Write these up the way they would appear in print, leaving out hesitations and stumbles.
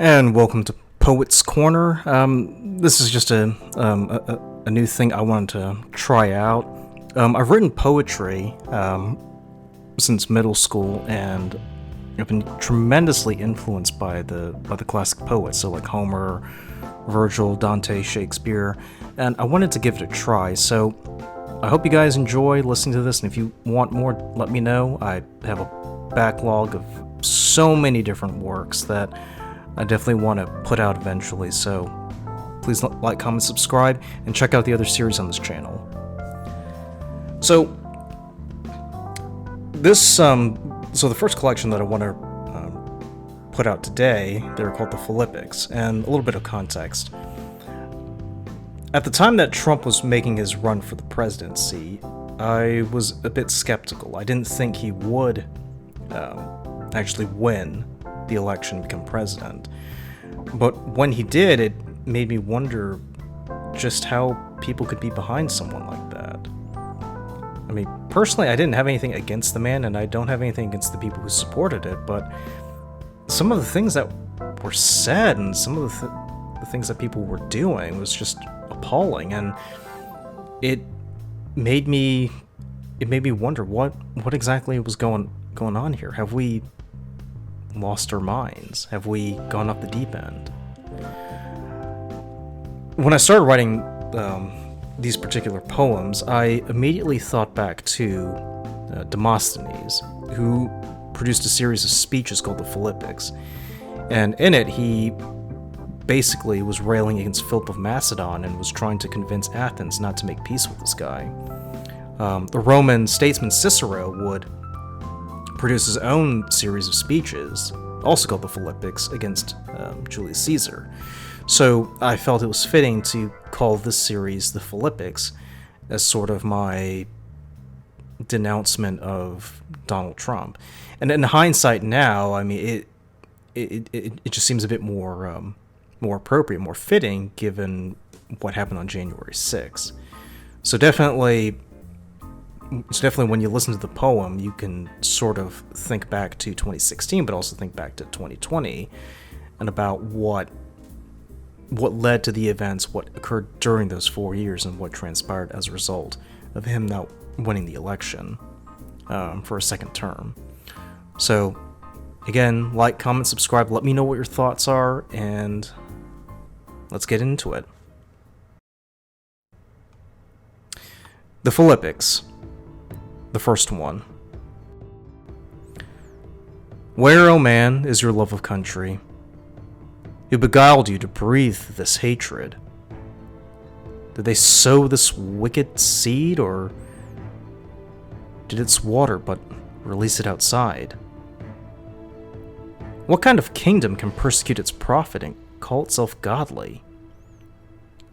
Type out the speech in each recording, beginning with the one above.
And welcome to Poet's Corner. This is just a new thing I wanted to try out. I've written poetry since middle school, and I've been tremendously influenced by the classic poets, so like Homer, Virgil, Dante, Shakespeare, and I wanted to give it a try. So I hope you guys enjoy listening to this, and if you want more, let me know. I have a backlog of so many different works that I definitely want to put out eventually, so please like, comment, subscribe, and check out the other series on this channel. So the first collection that I want to put out today, they're called the Philippics, and a little bit of context. At the time that Trump was making his run for the presidency, I was a bit skeptical. I didn't think he would actually win the election and become president. But when he did, it made me wonder just how people could be behind someone like that. I mean, personally, I didn't have anything against the man, and I don't have anything against the people who supported it, but some of the things that were said and some of the things that people were doing was just appalling, and it made me wonder what exactly was going on here. Have we lost our minds? Have we gone off the deep end? When I started writing these particular poems, I immediately thought back to Demosthenes, who produced a series of speeches called the Philippics, and in it he basically was railing against Philip of Macedon and was trying to convince Athens not to make peace with this guy. The Roman statesman Cicero would produce his own series of speeches, also called the Philippics, against Julius Caesar. So I felt it was fitting to call this series the Philippics as sort of my denouncement of Donald Trump. And in hindsight now, I mean, it just seems a bit more appropriate, more fitting, given what happened on January 6th. So definitely when you listen to the poem, you can sort of think back to 2016, but also think back to 2020, and about what led to the events, what occurred during those 4 years, and what transpired as a result of him now winning the election for a second term. So, again, like, comment, subscribe, let me know what your thoughts are, and let's get into it. The Philippics. The first one. Where, O man, is your love of country? Who beguiled you to breathe this hatred? Did they sow this wicked seed, or did its water but release it outside? What kind of kingdom can persecute its prophet and call itself godly?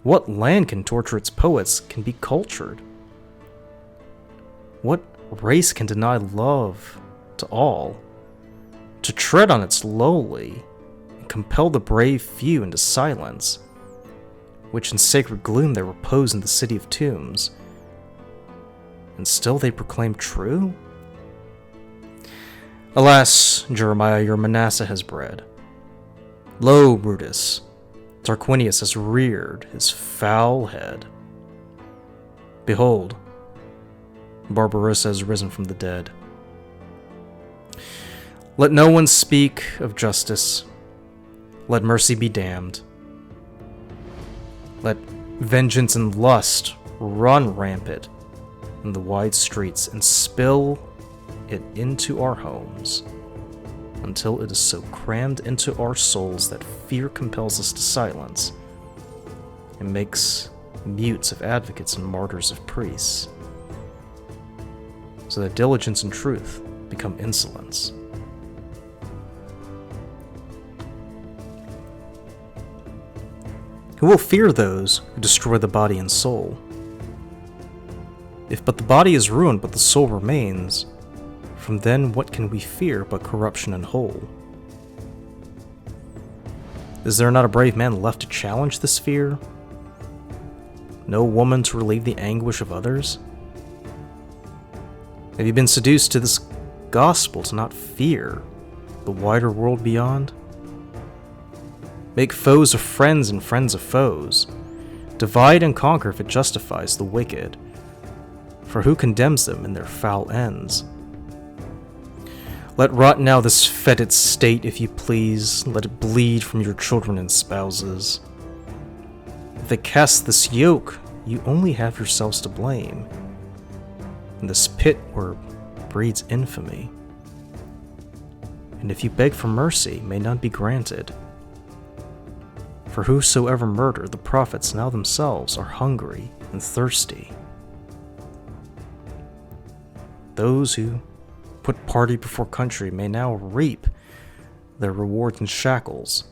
What land can torture its poets, can be cultured? What race can deny love to all, to tread on its lowly, and compel the brave few into silence, which in sacred gloom they repose in the city of tombs, and still they proclaim true? Alas, Jeremiah, your Manasseh has bred. Lo, Brutus, Tarquinius has reared his foul head. Behold, Barbarossa has risen from the dead. Let no one speak of justice. Let mercy be damned. Let vengeance and lust run rampant in the wide streets and spill it into our homes until it is so crammed into our souls that fear compels us to silence and makes mutes of advocates and martyrs of priests, so that diligence and truth become insolence. Who will fear those who destroy the body and soul? If but the body is ruined but the soul remains, from then what can we fear but corruption and whole? Is there not a brave man left to challenge this fear? No woman to relieve the anguish of others? Have you been seduced to this gospel to not fear the wider world beyond? Make foes of friends and friends of foes. Divide and conquer if it justifies the wicked. For who condemns them in their foul ends? Let rot now this fetid state, if you please. Let it bleed from your children and spouses. If they cast this yoke, you only have yourselves to blame. In this pit where breeds infamy. And if you beg for mercy, may none be granted. For whosoever murder the prophets now themselves are hungry and thirsty. Those who put party before country may now reap their rewards in shackles,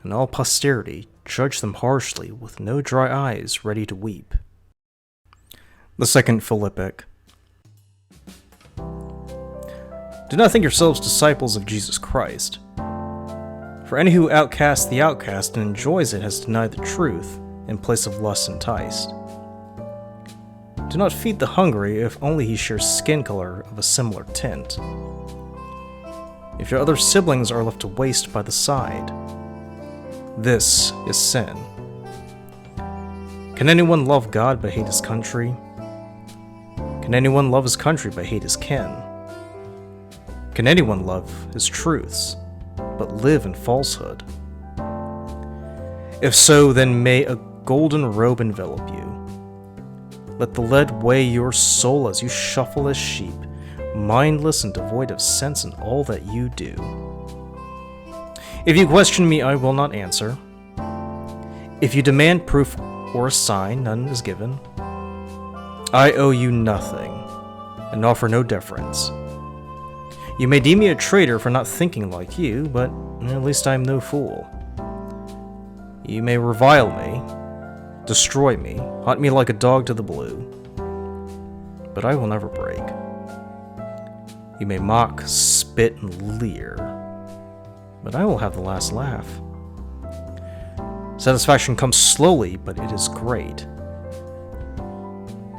and all posterity judge them harshly with no dry eyes ready to weep. The second Philippic. Do not think yourselves disciples of Jesus Christ. For any who outcasts the outcast and enjoys it has denied the truth, in place of lust enticed. Do not feed the hungry if only he shares skin color of a similar tint. If your other siblings are left to waste by the side, this is sin. Can anyone love God but hate his country? Can anyone love his country but hate his kin? Can anyone love his truths but live in falsehood? If so, then may a golden robe envelop you. Let the lead weigh your soul as you shuffle as sheep, mindless and devoid of sense in all that you do. If you question me, I will not answer. If you demand proof or a sign, none is given. I owe you nothing, and offer no deference. You may deem me a traitor for not thinking like you, but at least I am no fool. You may revile me, destroy me, hunt me like a dog to the blue, but I will never break. You may mock, spit, and leer, but I will have the last laugh. Satisfaction comes slowly, but it is great.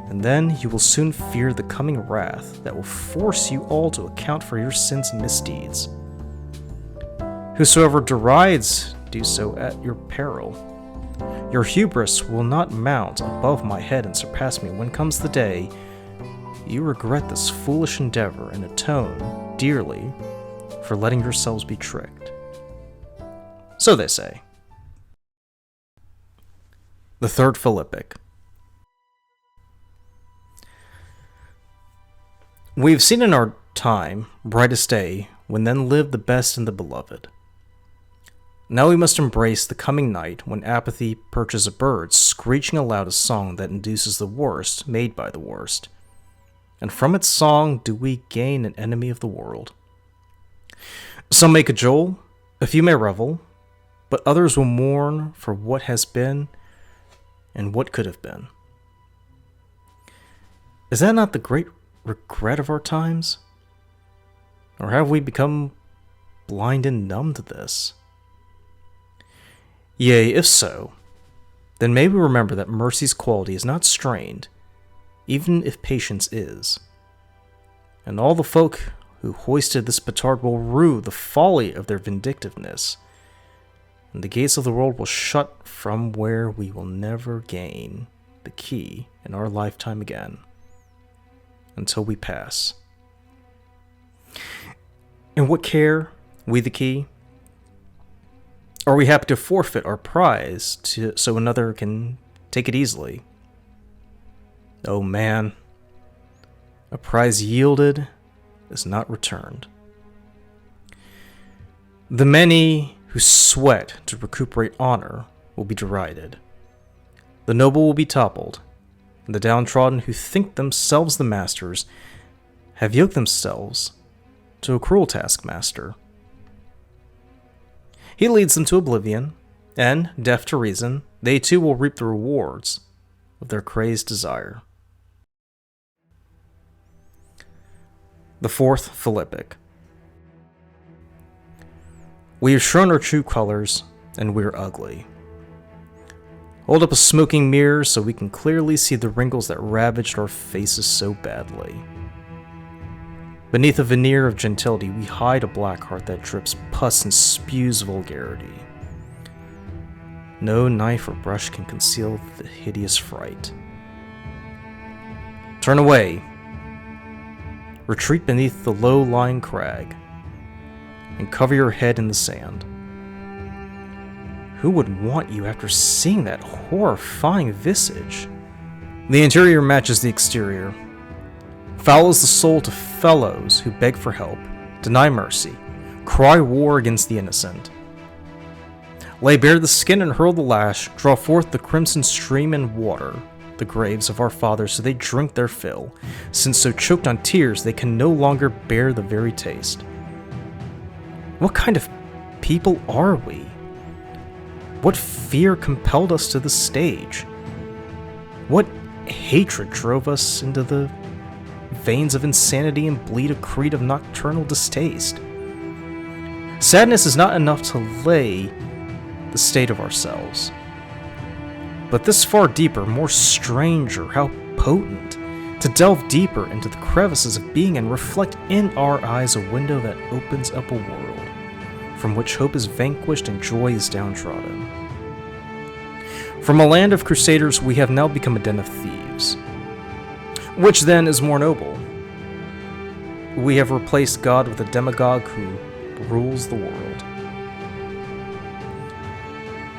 And then you will soon fear the coming wrath that will force you all to account for your sins and misdeeds. Whosoever derides, do so at your peril. Your hubris will not mount above my head and surpass me when comes the day you regret this foolish endeavor and atone dearly for letting yourselves be tricked. So they say. The third Philippic. We have seen in our time, brightest day, when then lived the best and the beloved. Now we must embrace the coming night when apathy perches a bird, screeching aloud a song that induces the worst made by the worst. And from its song do we gain an enemy of the world. Some may cajole, a few may revel, but others will mourn for what has been and what could have been. Is that not the great regret of our times? Or have we become blind and numb to this? Yea, if so, then may we remember that mercy's quality is not strained, even if patience is. And all the folk who hoisted this petard will rue the folly of their vindictiveness, and the gates of the world will shut from where we will never gain the key in our lifetime again, until we pass. And what care we the key? Are we happy to forfeit our prize so another can take it easily? Oh man, a prize yielded is not returned. The many who sweat to recuperate honor will be derided. The noble will be toppled, and the downtrodden who think themselves the masters have yoked themselves to a cruel taskmaster. He leads them to oblivion, and, deaf to reason, they too will reap the rewards of their crazed desire. The fourth Philippic. We have shown our true colors, and we are ugly. Hold up a smoking mirror so we can clearly see the wrinkles that ravaged our faces so badly. Beneath a veneer of gentility, we hide a black heart that drips pus and spews vulgarity. No knife or brush can conceal the hideous fright. Turn away. Retreat beneath the low-lying crag, and cover your head in the sand. Who would want you after seeing that horrifying visage? The interior matches the exterior. Foul is the soul to fellows who beg for help, deny mercy, cry war against the innocent. Lay bare the skin and hurl the lash, draw forth the crimson stream and water the graves of our fathers so they drink their fill, since so choked on tears they can no longer bear the very taste. What kind of people are we? What fear compelled us to the stage? What hatred drove us into the veins of insanity and bleed a creed of nocturnal distaste? Sadness is not enough to lay the state of ourselves. But this far deeper, more stranger, how potent, to delve deeper into the crevices of being and reflect in our eyes a window that opens up a world from which hope is vanquished and joy is downtrodden. From a land of crusaders, we have now become a den of thieves. Which then is more noble? We have replaced God with a demagogue who rules the world.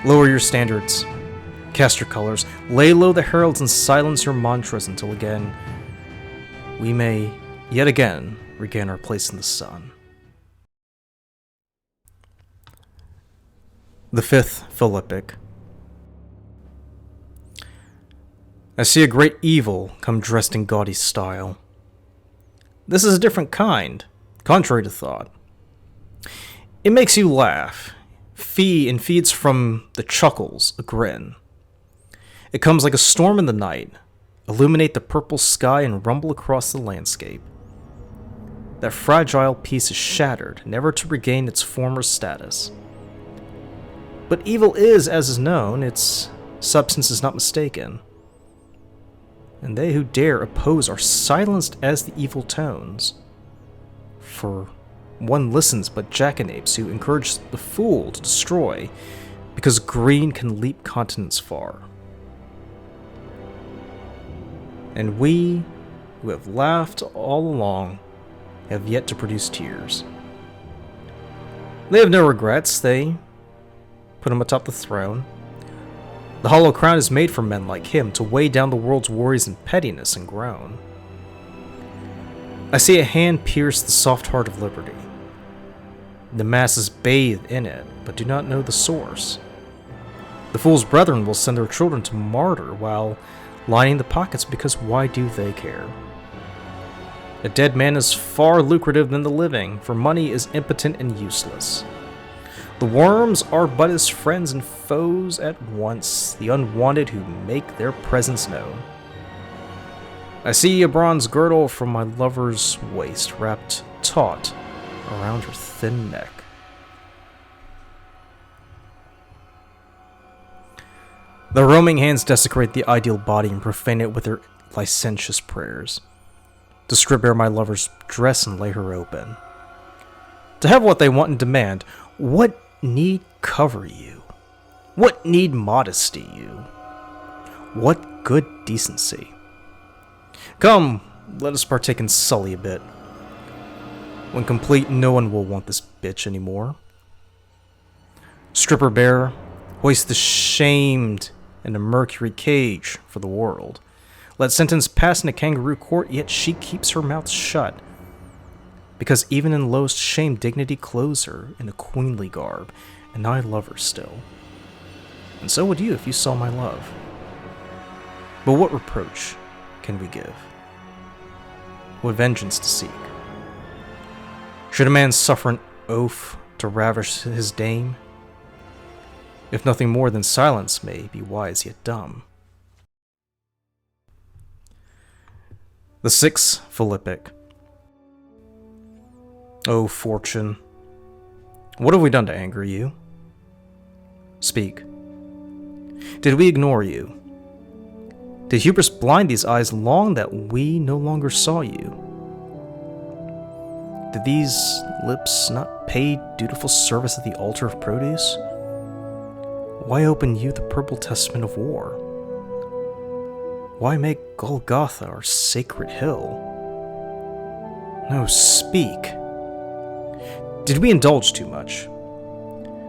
Lower your standards, cast your colors, lay low the heralds and silence your mantras until again we may yet again regain our place in the sun. The fifth Philippic. I see a great evil come dressed in gaudy style. This is a different kind, contrary to thought. It makes you laugh, and feeds from the chuckles a grin. It comes like a storm in the night, illuminate the purple sky and rumble across the landscape. That fragile piece is shattered, never to regain its former status. But evil is, as is known, its substance is not mistaken. And they who dare oppose are silenced as the evil tones. For one listens but jackanapes who encourage the fool to destroy, because green can leap continents far. And we, who have laughed all along, have yet to produce tears. They have no regrets, they put him atop the throne. The hollow crown is made for men like him to weigh down the world's worries and pettiness and groan. I see a hand pierce the soft heart of liberty. The masses bathe in it, but do not know the source. The fool's brethren will send their children to martyr while lining the pockets, because why do they care? A dead man is far lucrative than the living, for money is impotent and useless. The worms are but his friends and foes at once, the unwanted who make their presence known. I see a bronze girdle from my lover's waist wrapped taut around her thin neck. The roaming hands desecrate the ideal body and profane it with their licentious prayers, to strip bare my lover's dress and lay her open. To have what they want and demand, what need cover you? What need modesty you? What good decency? Come, let us partake and sully a bit. When complete, no one will want this bitch anymore. Strip her bare, hoist the shamed in a mercury cage for the world. Let sentence pass in a kangaroo court, yet she keeps her mouth shut. Because even in lowest shame, dignity clothes her in a queenly garb, and I love her still. And so would you if you saw my love. But what reproach can we give? What vengeance to seek? Should a man suffer an oath to ravish his dame? If nothing more than silence may be wise yet dumb. The sixth Philippic. O fortune, what have we done to anger you? Speak. Did we ignore you? Did hubris blind these eyes long that we no longer saw you? Did these lips not pay dutiful service at the altar of produce? Why open you the purple testament of war? Why make Golgotha our sacred hill? No, speak. Did we indulge too much?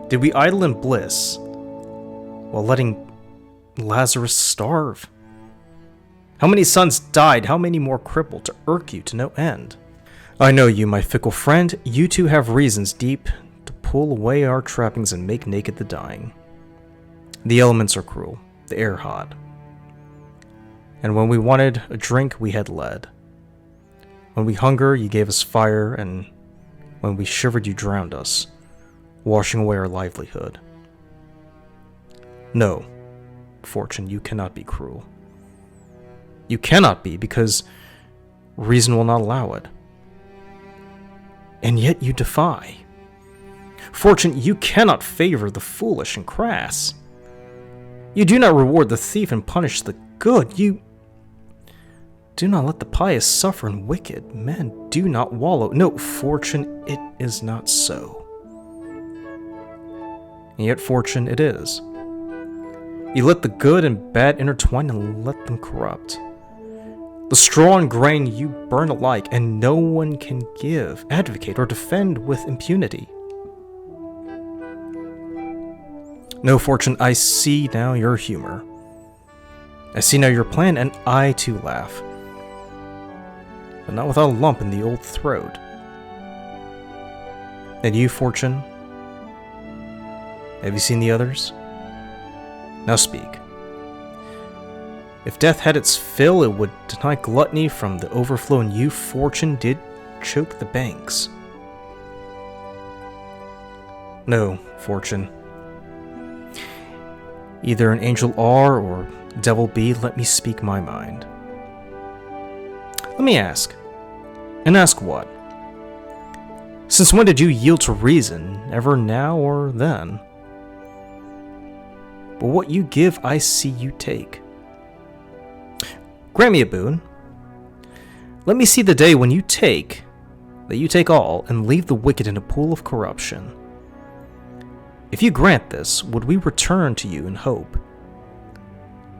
Did we idle in bliss while letting Lazarus starve? How many sons died, how many more crippled to irk you to no end? I know you, my fickle friend, you too have reasons deep to pull away our trappings and make naked the dying. The elements are cruel, the air hot. And when we wanted a drink, we had lead. When we hunger, you gave us fire, and when we shivered, you drowned us, washing away our livelihood. No, Fortune, you cannot be cruel. You cannot be, because reason will not allow it. And yet you defy. Fortune, you cannot favor the foolish and crass. You do not reward the thief and punish the good. You do not let the pious suffer, and wicked men do not wallow. No, Fortune, it is not so. And yet, Fortune, it is. You let the good and bad intertwine and let them corrupt. The straw and grain you burn alike, and no one can give, advocate, or defend with impunity. No, Fortune, I see now your humor. I see now your plan, and I too laugh. But not without a lump in the old throat. And you, Fortune? Have you seen the others? Now speak. If death had its fill, it would deny gluttony from the overflow, and you, Fortune, did choke the banks. No, Fortune. Either an angel are or devil be, let me speak my mind. Let me ask. And ask what? Since when did you yield to reason, ever now or then? But what you give, I see you take. Grant me a boon. Let me see the day when you take, that you take all, and leave the wicked in a pool of corruption. If you grant this, would we return to you in hope?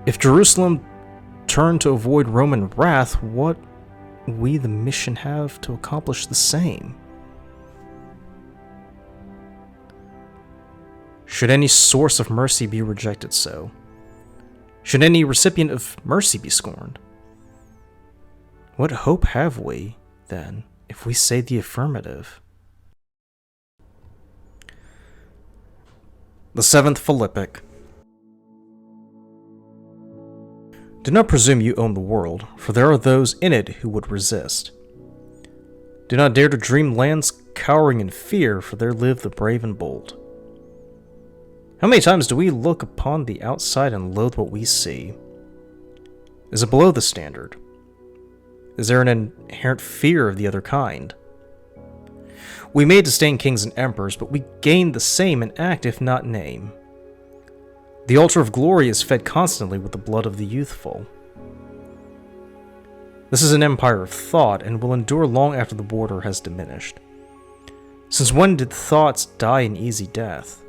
If Jerusalem turned to avoid Roman wrath, what we the mission have to accomplish the same? Should any source of mercy be rejected so? Should any recipient of mercy be scorned? What hope have we, then, if we say the affirmative? The 7th Philippic. Do not presume you own the world, for there are those in it who would resist. Do not dare to dream lands cowering in fear, for there live the brave and bold. How many times do we look upon the outside and loathe what we see? Is it below the standard? Is there an inherent fear of the other kind? We may disdain kings and emperors, but we gain the same in act if not name. The altar of glory is fed constantly with the blood of the youthful. This is an empire of thought, and will endure long after the border has diminished. Since when did thoughts die an easy death?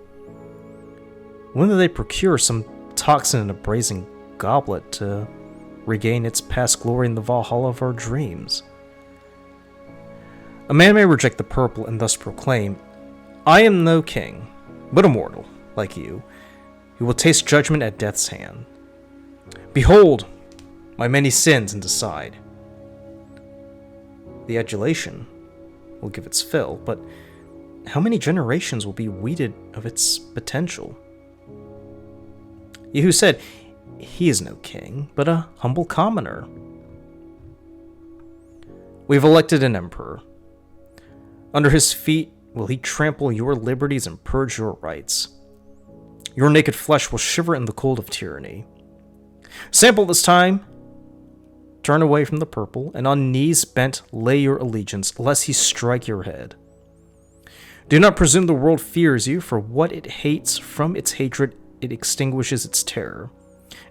When did they procure some toxin in a brazen goblet to regain its past glory in the Valhalla of our dreams? A man may reject the purple and thus proclaim, I am no king, but a mortal, like you, who will taste judgment at death's hand. Behold my many sins and decide. The adulation will give its fill, but how many generations will be weeded of its potential? You who said, he is no king, but a humble commoner. We have elected an emperor. Under his feet will he trample your liberties and purge your rights. Your naked flesh will shiver in the cold of tyranny. Sample this time. Turn away from the purple, and on knees bent lay your allegiance, lest he strike your head. Do not presume the world fears you, for what it hates, from its hatred it extinguishes its terror,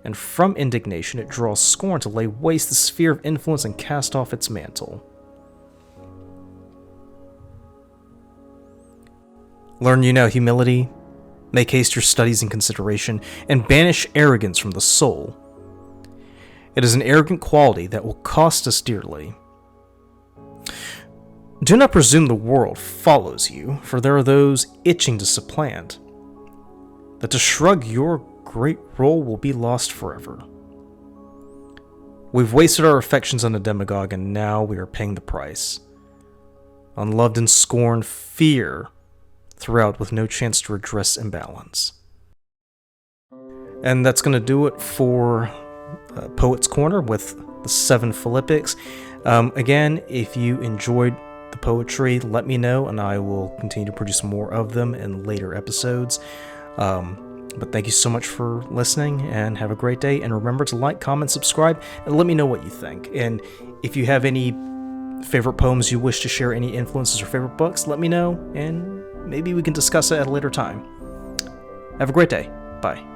and from indignation it draws scorn to lay waste the sphere of influence and cast off its mantle. Learn you now humility, Make haste your studies and consideration, and banish arrogance from the soul. It is an arrogant quality that will cost us dearly. Do not presume the world follows you, for there are those itching to supplant, that to shrug your great role will be lost forever. We've wasted our affections on a demagogue, and now we are paying the price. Unloved and scorned, fear throughout with no chance to redress imbalance. And that's going to do it for Poet's Corner with the 7 Philippics. Again, if you enjoyed the poetry, let me know, and I will continue to produce more of them in later episodes. But thank you so much for listening, and have a great day. And remember to like, comment, subscribe, and let me know what you think. And if you have any favorite poems you wish to share, any influences or favorite books, let me know, and maybe we can discuss it at a later time. Have a great day. Bye.